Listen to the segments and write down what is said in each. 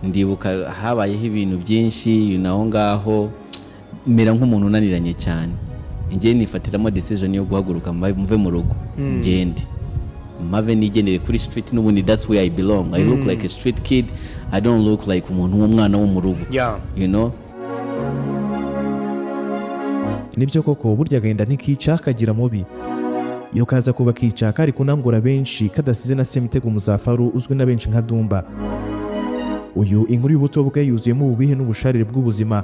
ndibuka habayeho ibintu byinshi naho ngaho mera nk'umuntu unaniranye cyane ngiye nifatiramo decision yo guhaguruka mve mu rugo ngende mave nigendere kuri street n'ubundi that's where I belong. I look like a street kid, I don't look like umuntu w'umwana wo mu rugo, you know. Nibyo koko burya agenda nikica kagira mubi iyo kaza kuba kica kari kunangura benshi kadasize na Semitego Muzafaru uzwi na benshi nka Dumba. Uyu inkuru y'ubuto bwe yuzuyemo ububihe n'ubusharire bw'ubuzima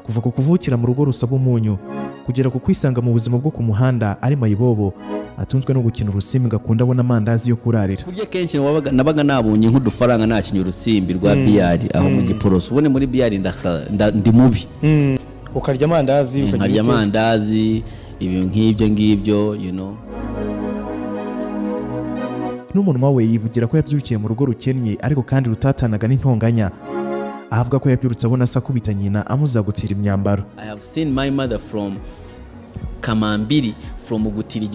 kuva ku kuvukira mu rugo rusaba umunyu kugera ku kwisanga mu buzima bwo ku muhanda ari mayibobo atunzwe no gukina urusimbi gakunda abona amandazi yo kurarira. Kurya kenshi nabaga nabonye nk'udufaranga nakinye urusimbi rwa biyari aho mu Giporoso ubone muri biyari ndi mubi. Ukarya amandazi ukarya amandazi ibyo ngibyo you know. N'umunwa we yivugira ko yabyukiye mu rugo rukennye ariko kandi rutatanaga n'intonganya. Avuga ko yabyurutse abona sakubita nyina amuza gutira imyambaro. I have seen my mother from Kamambiri from gutira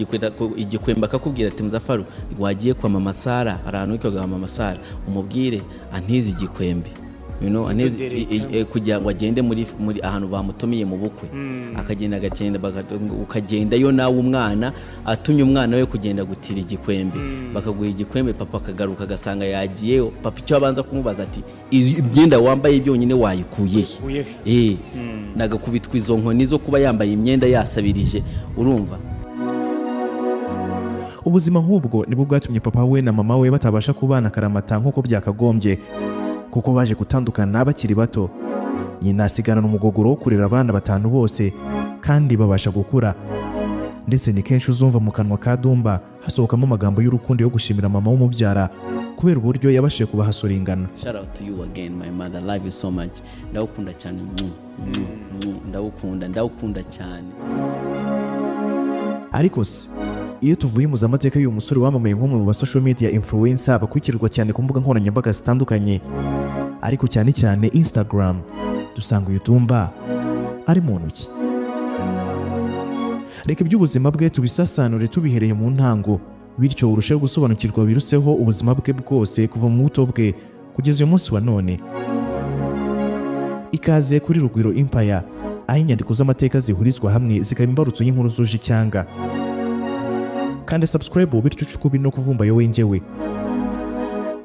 igikwemba akakubwira ati Muzafaru wagiye kwa mama Sara arantu wikaga mama Sara umubwire antize igikwembe, you know, antize kugira ngo agende muri ahantu bamutumiye mu bukwe akagenda ukagenda yo nawe umwana atumye umwana we kugenda gutira igikwembe bakaguha igikwembe papa akagaruka agasanga yagiyeyo papa icyo abanza kumubaza ati imyenda wambaye byonyine wayikuye nagakubitwa izo nkoni zo kuba yambaye imyenda yasabirije urumva. Ubuzima nk'ubwo nibwo bwatumye papa we na mama we batabasha kubana karamata nk'uko byakagombye kuko baje gutandukana bakiri bato. Nyina asigana n'umugogoro wo kurera abana batanu bose kandi babasha gukura ndetse ni kenshi uzumva mu kanwa ka Dumba hasohokamo amagambo y'urukundo yo gushimira mama w'umubyara kubera uburyo yabashije kubahasoringana. Shout out to you again my mother, love you so much. Ndagukunda cyane ndagukunda cyane. Ariko se iyo tuvuye mu zamateka y'uyu musore wamamaye nk'umwe mu ba social media influencer bakurikirwa cyane ku mbuga nkoranyambaga zitandukanye ariko cyane cyane Instagram, dusanga uyu Dumba ari mu ntoki. Reka iby'ubuzima bwe tubisasanure tubihereye mu ntango bityo urusheho gusobanukirwa biruseho ubuzima bwe bwose kuva mu buto bwe kugeza uyu munsi wa none. Ikaze kuri Rugwiro Empire aho inyandiko z'amateka zihurizwa hamwe zikaba imbarutso y'inkuru zuje icyanga. Kandi subscribe bityo ucukubi no kuvumba yo wenjewe.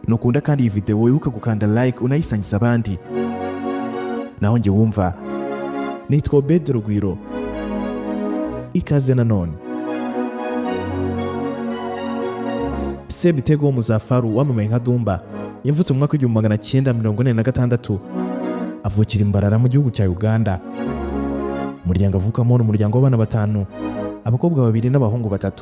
Nukunda kandi iyi video wibuka gukanda like unayisangiza abandi. Naho nge wumva nitwa Obed Rugwiro. Ikaze nanone. Semitego Muzafaru wamamaye nka Dumba yavutse mu mwaka w'1946 avukira Imbarara mu gihugu cya Uganda. Umuryango avukamo n'umuryango w'abana batanu, abakobwa 2 n'abahungu 3.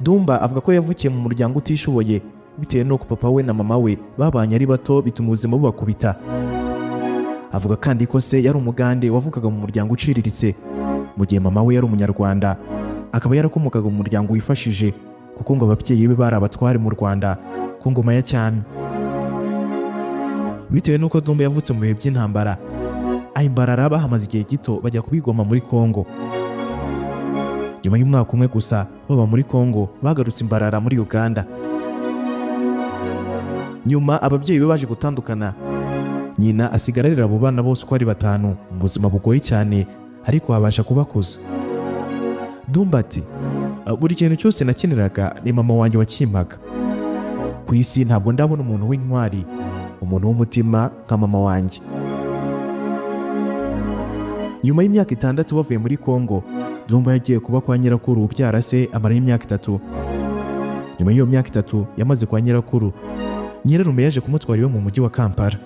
Dumba avuga ko yavukiye mu muryango utishoboye bitewe n'uko papa we na mama we babanye ari bato bituma ubuzima bubakubita. Avuga kandi ko se yari umugande wavukaga mu muryango uciriritse mu gihe mama we yari umunyarwanda akaba yarakomokaga mu muryango wifashije kuko ngo ababyeyi be bari abatware mu Rwanda ku ngoma ya cyami. Bitewe n'uko Dumba yavutse mu bihe by'intambara Imbarara bahamaze igihe gito bajya kubigoma muri Kongo. Nyuma y'umwaka umwe gusa baba muri Kongo bagarutse Imbarara muri Uganda. Nyuma ababyeyi be baje gutandukana, nyina asigara arera abo bana bose uko ari 5 mu buzima bugoye cyane ariko abasha kubakuza. Dumba ati buri kintu cyose nakiniraga ni mama wanjye wakimpaga. Ku isi ntabwo ndabona umuntu w'intwari, umuntu w'umutima nka mama wanjye. Nyuma y'imyaka 6 bavuye muri Kongo, Dumba yagiye kuba kwa nyirakuru ubyara se amara y'imyaka 3. Nyuma y'iyo myaka 3 yamaze kwa nyirakuru, nyirarume yaje kumutwara iwe mu mujyi wa Kampala.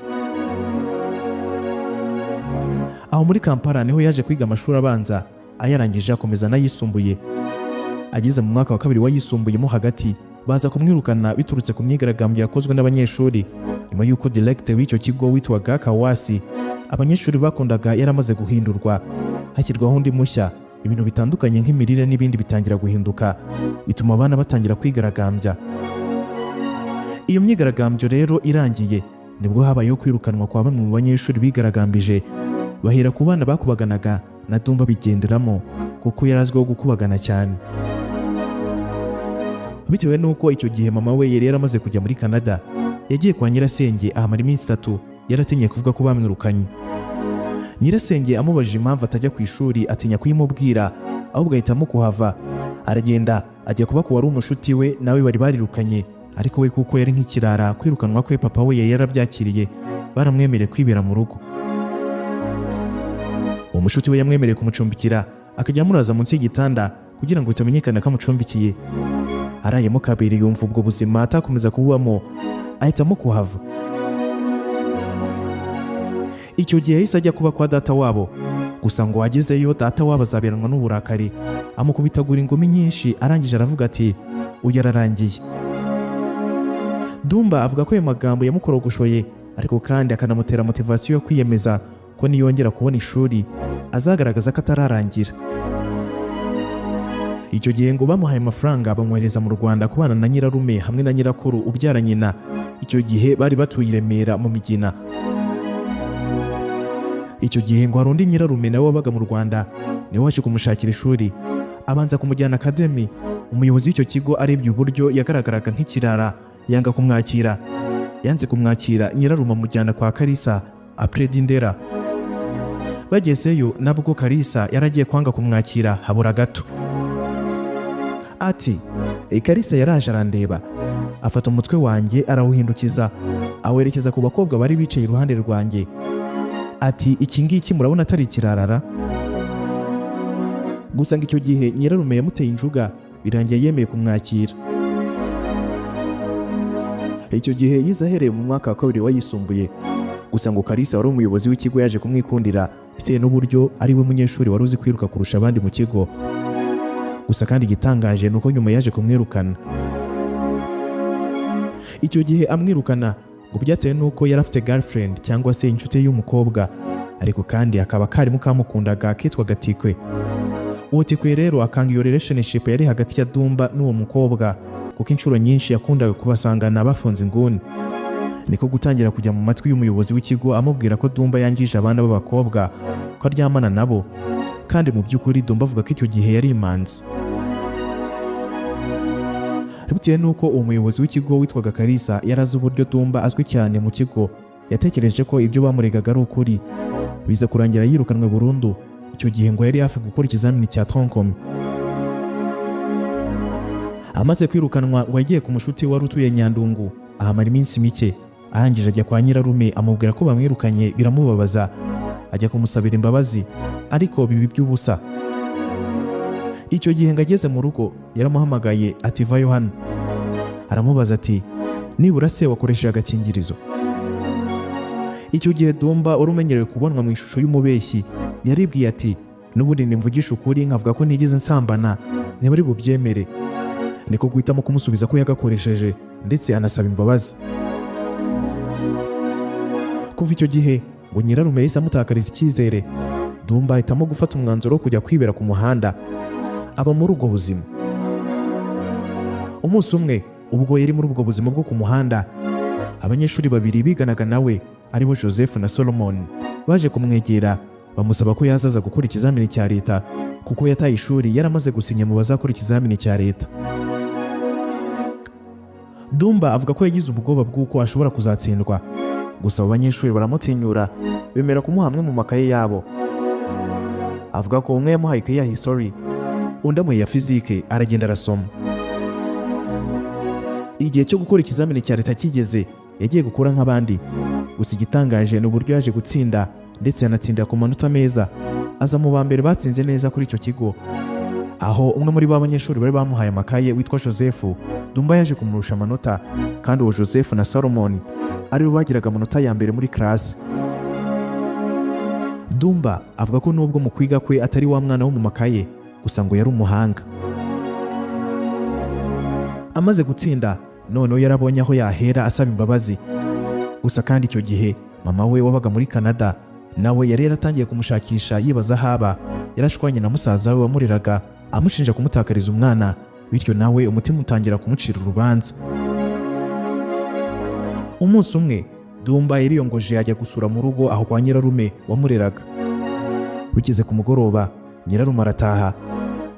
Aho muri Kampala niho yaje kwiga amashuri abanza, ayarangije akomeza n'ayisumbuye. Ageze mu mwaka wa 2 wayisumbuyemo hagati, baza kumwirukana biturutse ku myigaragambyo yakozwe n'abanyeshuri nyuma y'uko director w'icyo kigo witwaga Kawasi abanyeshuri bakundaga yaramaze guhindurwa hashyirwaho undi mushya. Ibintu bitandukanye nk'imirire n'ibindi bitangira guhinduka bituma abana batangira kwigaragambya. Iyo myigaragambyo rero irangiye nibwo habayeho kwirukanwa kwa bamwe mu banyeshuri bigaragambije bahera ku bana bakubaganaga na Dumba bigenderamo kuko yarazwiho gukubagana cyane. Bitewe n'uko icyo gihe mama we yari yaramaze kujya muri Canada yagiye kwa nyirasenge ahamara iminsi 3 yaratinye kuvuga ko bamwirukanye. Nyirasenge amubajije impamvu atajya ku ishuri atinya kuyimubwira, ahubwo ahitamo kuhava. Aragenda ajya kuba ku wari umushuti we nawe bari barirukanye, ariko we kuko yari nk'ikirara kwirukanwa kwe papa we yari yarabyakiriye, baramwemereye kwibera mu rugo. Umushuti we yamwemereye kumucumbikira, akajya amuraza munsi y'igitanda kugira ngo bitamenyekana ko amucumbikiye. Arayemo kabiri yumva ubwo buzima atakomeza kububamo, ahitamo kuhava. Icyo gihe yahise ajya kuba kwa data wabo, gusa ngo agezeyo data wabo azaberanwa n'uburakari, amukubitagura ingumi nyinshi, arangije aravuga ati uyu ararangiye. Dumba avuga ko ayo magambo yamukorogoshoye, ariko kandi akanamutera motivasiyo yo kwiyemeza ko niyongera kubona ishuri azagaragaza ko atararangira. Icyo gihe ngo bamuhaye amafaranga bamwohereza mu Rwanda kubana na nyirarume hamwe na nyirakuru ubyara nyina. Icyo gihe bari batuye i Remera mu Migina. Icyo gihe ngo hari undi nyirarume nawe wabaga mu Rwanda, niwe waje kumushakira ishuri, abanza kumujyana Academy. Umuyobozi w'icyo kigo arebye uburyo yagaragaraga nk'ikirara, yanga kumwakira. Yanze kumwakira, nyirarume amujyana kwa Kalisa Apredi Ndera. Bagezeyo nabwo Kalisa yaragiye kwanga kumwakira habura gato. Ati Kalisa yaraje arandeba, afata umutwe wanjye arawuhindukiza, awerekeza ku bakobwa bari bicaye iruhande rwanjye. Ati iki ngiki murabona atari ikirarara? Gusa ngo icyo gihe nyirarume yamuteye injuga, birangiye yemeye kumwakira. Icyo gihe yize ahereye mu mwaka wa 2 wayisumbuye, gusa ngo Kalisa wari umuyobozi w'ikigo yaje kumwikundira bitewe n'uburyo ari we munyeshuri wari uzi kwiruka kurusha abandi mu kigo. Gusa kandi igitangaje nuko nyuma yaje kumwirukana. Icyo gihe amwirukana ngo byatewe nuko yari afite girlfriend cyangwa se inshuti y'umukobwa, ariko kandi akaba karimu kamukundaga kitwaga Tikwe. Uwo Tikwe rero akanga iyo relationship yari hagati ya Dumba n'uwo mukobwa, kuko inshuro nyinshi yakundaga kubasangana bafunze inguni. Niko gutangira kujya mu matwi y'umuyobozi w'ikigo amubwira ko Dumba yangije abana b'abakobwa, ko aryamana nabo, kandi mu by'ukuri Dumba avuga ko icyo gihe yari imanzi. Bitewe nuko uwo muyobozi w'ikigo witwaga Kalisa yarazi uburyo Dumba azwi cyane mu kigo, yatekereje ko ibyo bamuregaga ari ukuri, biza kurangira yirukanwe burundu. Icyo gihe ngo yari hafi gukora ikizamini cya Troncome. Amaze kwirukanwa ngo yagiye ku mushuti wari utuye Nyandungu, ahamara iminsi mike, arangije ajya kwa nyirarume amubwira ko bamwirukanye, biramubabaza, ajya kumusabira imbabazi, ariko bibi by'ubusa. Icyo gihe ngo ageze mu rugo yaramuhamagaye ati vayo hano. Aramubaza ati nibura se wakoresheje agakingirizo? Icyo gihe Dumba wari umenyerewe kubonwa mu ishusho y'umubeshyi yaribwiye ati n'ubundi nimvugisha ukuri nkavuga ko nigeze nsambana ntibari bubyemere. Niko guhitamo kumusubiza ko yagakoresheje ndetse anasaba imbabazi. Kuva icyo gihe ngo nyirarume yahise amutakariza icyizere. Dumba ahitamo gufata umwanzuro wo kujya kwibera ku muhanda, aba muri ubwo buzima. Umunsi umwe ubwo yari muri ubwo buzima bwo ku muhanda, abanyeshuri babiri biganaga nawe aribo Joseph na Solomon baje kumwegera bamusaba ko yazaza gukora ikizamini cya leta, kuko yataye ishuri yaramaze gusinya mu bazakora ikizamini cya leta. Dumba avuga ko yagize ubwoba bw'uko ashobora kuzatsindwa, gusa abo banyeshuri baramutinyura, bemera kumuha amwe mu makaye yabo. Avuga ko umwe yamuhaye ikaye ya history, undi amuha iya physique, aragenda arasoma. Igihe cyo gukora ikizamini cya leta kigeze, yagiye gukora nk'abandi, gusa igitangaje ni uburyo yaje gutsinda, ndetse yanatsindira ku manota meza, aza mu ba mbere batsinze neza kuri icyo kigo. Aho umwe muri ba banyeshuri bari bamuhaye amakaye witwa Joseph, Dumba yaje kumurusha amanota, kandi uwo Joseph na Solomon ari bo bagiraga amanota ya mbere muri class. Dumba avuga ko nubwo mu kwiga kwe atari wa mwana wo mu makaye, gusa ngo yari umuhanga. Amaze gutsinda, noneho yarabonye aho yahera asaba imbabazi. Gusa kandi icyo gihe mama we wabaga muri Canada nawe yari yaratangiye kumushakisha yibaza haba. Yarashwanye na musaza we wamureraga amushinja kumutakariza umwana, bityo nawe umutima utangira kumucira urubanza. Umunsi umwe Dumba yariyongoje ajya gusura mu rugo aho kwa nyirarume wamureraga. Bigeze ku mugoroba nyirarume arataha.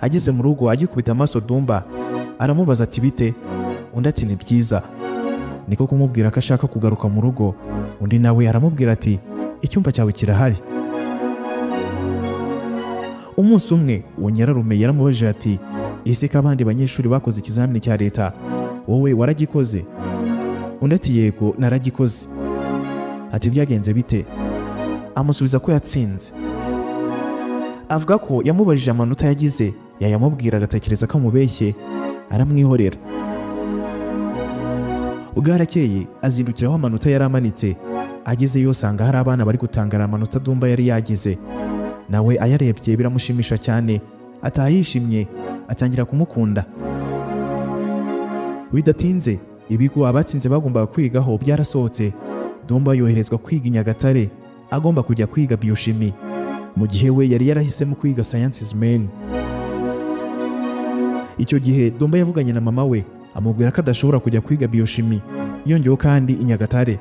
Ageze mu rugo agikubita amaso Dumba, aramubaza ati bite? Undi ati ni byiza. niko kumubwira ko ashaka kugaruka mu rugo. Undi nawe aramubwira ati icyumba cyawe kirahari. Umunsi umwe uwo nyirarume yaramubajije ati ese ko abandi banyeshuri bakoze ikizamini cya leta wowe waragikoze? Undi ati yego naragikoze. Ati byagenze bite? Amusubiza ko yatsinze. Avuga ko yamubajije amanota yagize, yayamubwira agatekereza ko amubeshye, aramwihorera. Bwarakeye azindukiraho amanota yari amanitse. Agezeyo usanga hari abana bari gutangara amanota Dumba yari yagize. Nawe ayarebye biramushimisha cyane, ataha yishimye, atangira kumukunda. Bidatinze ibigo abatsinze bagombaga kwigaho byarasohotse. Dumba yoherezwa kwiga i Nyagatare, agomba kujya kwiga biochimie, mu gihe we yari yarahisemo kwiga sciences main. Icyo gihe Dumba yavuganye na mama we amubwira ko adashobora kujya kwiga biochimie, yongeyeho kandi i Nyagatare.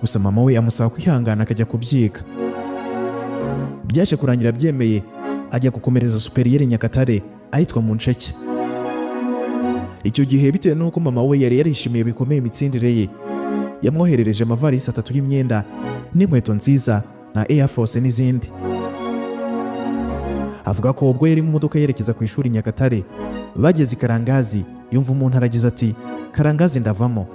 Gusa mama we amusaba kwihangana akajya kubyiga. Byaje kurangira byemeye, ajya gukomereza superieur i Nyagatare ahitwa mu Nsheke. Icyo gihe bitewe n'uko mama we yari yarishimiye bikomeye imitsindire ye, yamwoherereje amavarisi 3 y'imyenda n'inkweto nziza na Air Force n'izindi. Avuga ko ubwo yari mu modoka yerekeza ku ishuri Nyagatare, bageze i Karangazi yumva umuntu aragize ati Karangazi ndavamo.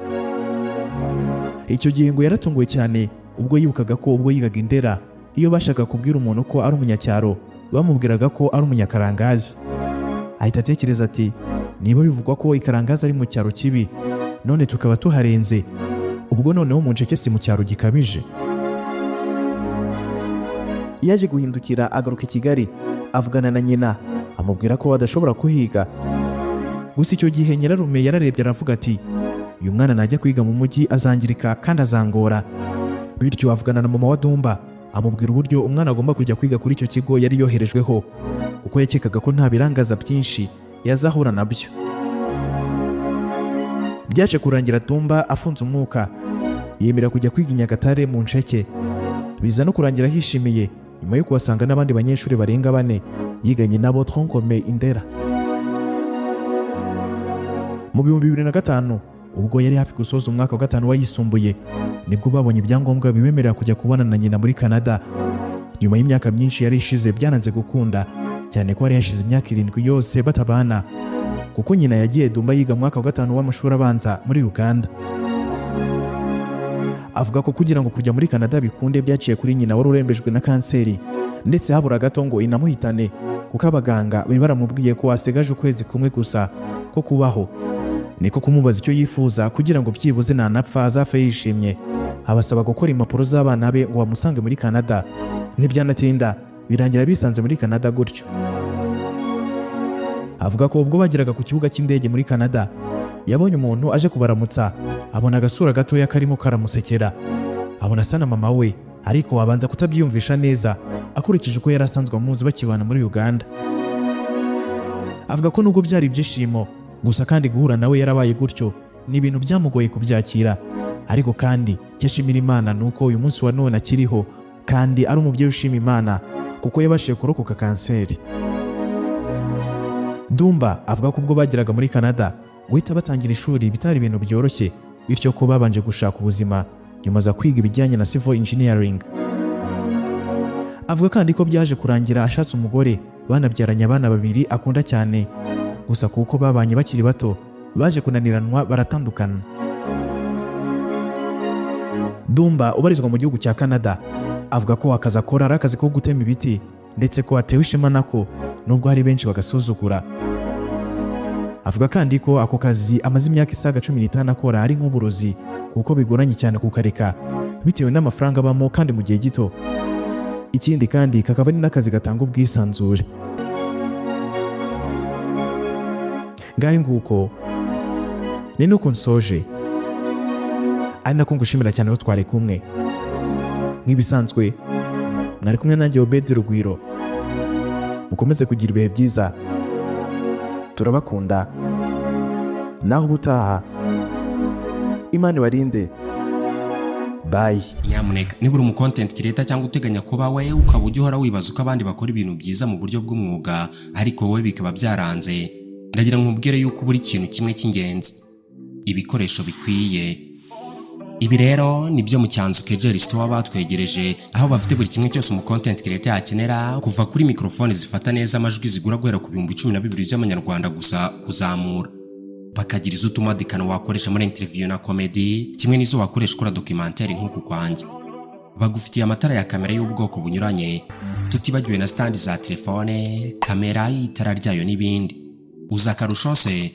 Icyo gihe ngo yaratunguwe cyane ubwo yibukaga ko ubwo yigaga i Ndera, iyo bashaka kubwira umuntu ko ari umunyacyaro bamubwiraga ko ari umunyakarangazi. Ahita atekereza ati niba bivugwa ko i Karangazi ari mu cyaro kibi, none tukaba tuharenze, ubwo noneho mu Nsheke si mu cyaro gikabije. Yaje guhindukira agaruka i Kigali, avugana na nyina amubwira ko adashobora kuhiga. Gusa icyo gihe nyirarume yararebye aravuga ati uyu mwana najya kwiga mu mujyi azangirika kandi azangora. Bityo avugana na mama wa Dumba amubwira uburyo umwana agomba kujya kwiga kuri icyo kigo yari yoherejweho, kuko yakekaga ko nta birangaza byinshi yazahura nabyo. Byaje kurangira Dumba afunze umwuka, yemera kujya kwiga i Nyagatare mu Nsheke. Biza no kurangira hishimiye nyuma yo kuhasanga n'abandi banyeshuri barenga 4 yiganye nabo Tronkome Indera. Mu 2005 ubwo yari hafi gusoza umwaka wa 5 wayisumbuye, nibwo babonye ibyangombwa bibemerera kujya kubana na nyina muri Canada. Nyuma y'imyaka myinshi yari ishize byananze gukunda, cyane ko yari yashize imyaka 7 yose batabana, kuko nyina yagiye Dumba yiga mwaka wa 5 w'amashuri abanza muri Uganda. Avuga ko kugira ngo kujya muri Canada bikunde byaciye kuri nyina wari urembejwe na kanseri, ndetse habura gato ngo inamuhitane, kuko abaganga bari baramubwiye ko asigaje ukwezi kumwe gusa ko kubaho. Niko kumubaza icyo yifuza kugira ngo byibuze nanapfa azapfe yishimye. Abasaba gukora impapuro z'abana be ngo bamusange muri Canada. Ntibyanatinda birangira bisanze muri Canada gutyo. Avuga ko ubwo bageraga ku kibuga cy'indege muri Canada, yabonye umuntu aje kubaramutsa, abona agasura gatoya karimo karamusekera. Abona asa na mama we, ariko wabanza kutabyiyumvisha neza akurikije uko yari asanzwe amuzi bakibana muri Uganda. Avuga ko nubwo byari ibyishimo, gusa kandi guhura nawe yarabaye gutyo ni ibintu byamugoye kubyakira. Ariko kandi cyashimira Imana nuko uyu munsi wa none akiriho, kandi ari umubyeyi ushima Imana kuko yabashije kurokoka kanseri. Dumba avuga ko ubwo bageraga muri Canada guhita batangira ishuri bitari ibintu byoroshye, bityo ko babanje gushaka ubuzima nyuma za kwiga ibijyanye na civil engineering. Avuga kandi ko byaje kurangira ashatse umugore, banabyaranye abana 2 akunda cyane, gusa kuko babanye bakiri bato baje kunaniranwa baratandukana. Dumba ubarizwa mu gihugu cya Canada avuga ko akazi akora ari akazi ko gutema ibiti, ndetse ko atewe ishema nako nubwo hari benshi bagasuzugura. Avuga kandi ko ako kazi amaze imyaka isaga 15 akora ari nk'uburozi, kuko bigoranye cyane kukareka bitewe n'amafaranga abamo kandi mu gihe gito. Ikindi kandi kakaba ari n'akazi gatanga ubwisanzure. Ngahe nguko ni nuko nsoje, ari nako ngushimira cyane ko twari kumwe. Nk'ibisanzwe mwari kumwe nanjye Obedi Rugwiro. Mukomeze kugira ibihe byiza, turabakunda, naho ubutaha Imana ibarinde. Bye. Nyamuneka niba uri umu content creator cyangwa uteganya kuba we ukaba ujya uhora wibaza uko abandi bakora ibintu byiza mu buryo bw'umwuga ariko wowe bikaba byaranze, ndagira ngo nkubwire yuko buri kintu kimwe cy'ingenzi ibikoresho bikwiye. Ibi rero nibyo mu Cyanzu Kegel Store batwegereje, aho bafite buri kimwe cyose umu content creator yakenera, kuva kuri mikrofone zifata neza amajwi zigura guhera ku 12,000 by'amanyarwanda gusa kuzamura, bakagira izo utumadikano wakoresha muri interview na comedy, kimwe n'izo wakoresha ukora documentaire nk'uku kwanjye. Bagufitiye amatara ya kamera y'ubwoko bunyuranye, tutibagiwe na stand za telefone, kamera y'itara ryayo n'ibindi. Uzakarusho se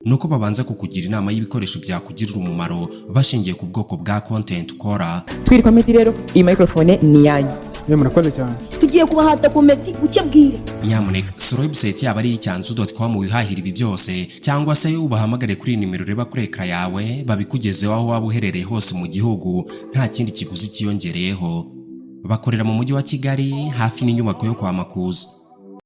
nuko babanza kukugira inama y'ibikoresho byakugirira umumaro bashingiye ku bwoko bwa content ukora. Twiri Comedy rero iyi microphone ni yanyu. Murakoze cyane. Tugiye kubahata Comedy ucye bwire. Nyamuneka sura website yaba ari icyanzu.com wihahira ibi byose, cyangwa se ubahamagare kuri nimero reba kuri ekra yawe babikugezeho aho waba uherereye hose mu gihugu nta kindi kiguzi kiyongereyeho. Bakorera mu mujyi wa Kigali hafi n'inyubako yo kwa Makuza.